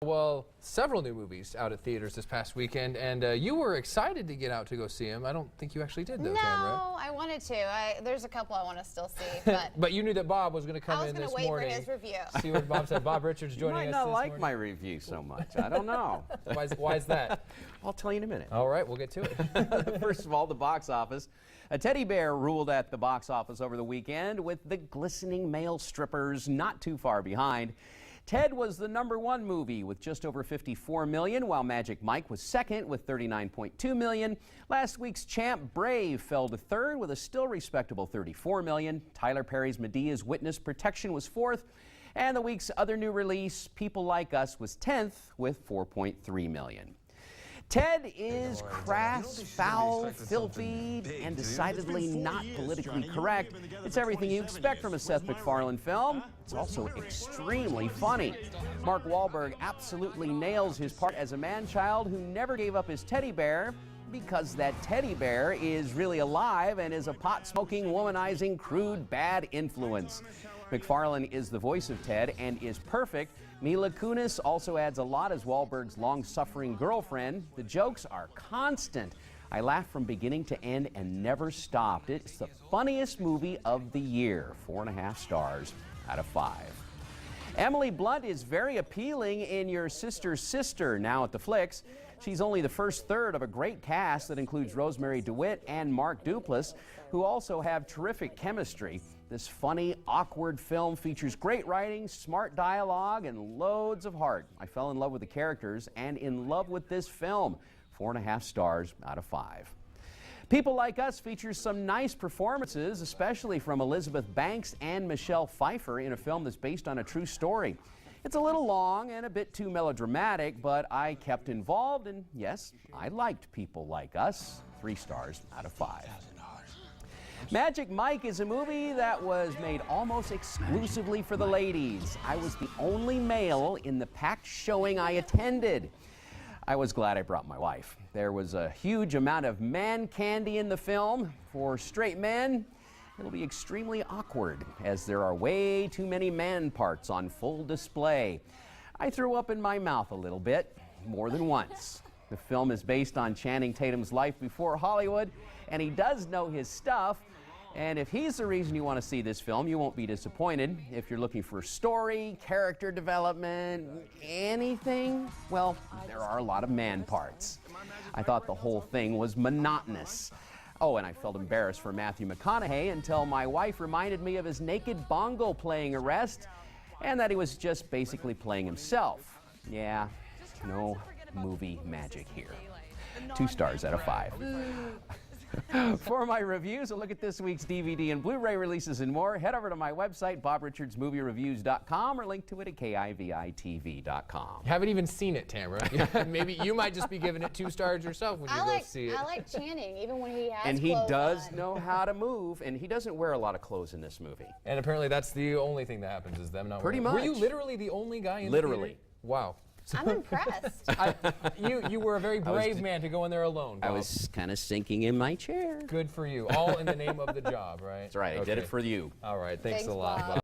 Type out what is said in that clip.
Well, several new movies out at theaters this past weekend, and you were excited to get out to go see them. I don't think you actually did, though, Tamara. No, I wanted to. There's a couple I want to still see, but you knew that Bob was going to come in this morning. I was going to wait for his review. See what Bob said. Bob Richards joining us this morning. this You might not like morning. my review so much. I don't know. Why is that? I'll tell you in a minute. All right, we'll get to it. First of all, the box office. A teddy bear ruled at the box office over the weekend, with the glistening male strippers not too far behind. Ted was the #1 movie with just over 54 million, while Magic Mike was second with 39.2 million. Last week's champ Brave fell to third with a still respectable 34 million. Tyler Perry's Medea's Witness Protection was fourth. And the week's other new release, People Like Us, was 10th with 4.3 million. Ted is crass, foul, filthy, and decidedly not politically correct. It's everything you expect from a Seth MacFarlane film. It's also extremely funny. Mark Wahlberg absolutely nails his part as a man-child who never gave up his teddy bear, because that teddy bear is really alive and is a pot-smoking, womanizing, crude, bad influence. MacFarlane is the voice of Ted and is perfect. Mila Kunis also adds a lot as Wahlberg's long-suffering girlfriend. The jokes are constant. I laughed from beginning to end and never stopped. It's the funniest movie of the year. 4.5 stars out of 5. Emily Blunt is very appealing in Your Sister's Sister, now at the Flicks. She's only the first third of a great cast that includes Rosemary DeWitt and Mark Duplass, who also have terrific chemistry. This funny, awkward film features great writing, smart dialogue, and loads of heart. I fell in love with the characters and in love with this film. 4.5 stars out of 5. People Like Us features some nice performances, especially from Elizabeth Banks and Michelle Pfeiffer, in a film that's based on a true story. It's a little long and a bit too melodramatic, but I kept involved, and yes, I liked People Like Us. 3 stars out of 5. Magic Mike is a movie that was made almost exclusively for the ladies. I was the only male in the packed showing I attended. I was glad I brought my wife. There was a huge amount of man candy in the film. For straight men, it'll be extremely awkward, as there are way too many man parts on full display. I threw up in my mouth a little bit, more than once. The film is based on Channing Tatum's life before Hollywood, and he does know his stuff. And if he's the reason you want to see this film, you won't be disappointed. If you're looking for story, character development, anything, well, there are a lot of man parts. I thought the whole thing was monotonous. Oh, and I felt embarrassed for Matthew McConaughey until my wife reminded me of his naked bongo playing arrest, and that he was just basically playing himself. Yeah, no movie magic here. 2 stars out of 5. For my reviews, a look at this week's DVD and Blu-ray releases and more, head over to my website, bobrichardsmoviereviews.com, or link to it at KIVI-TV.com. Haven't even seen it, Tamara. Maybe you might just be giving it 2 stars yourself when you go see it. I like Channing, even when he has And he does on. know how to move, and he doesn't wear a lot of clothes in this movie. And apparently that's the only thing that happens, is them not Pretty wearing. much. Were you literally the only guy in Literally. the theater? Wow. I'm impressed. You were a very brave man to go in there alone, Bob. I was kind of sinking in my chair. Good for you. All in the name of the job, right? That's right. I did it for you. All right. Thanks a lot, Bob. Bob.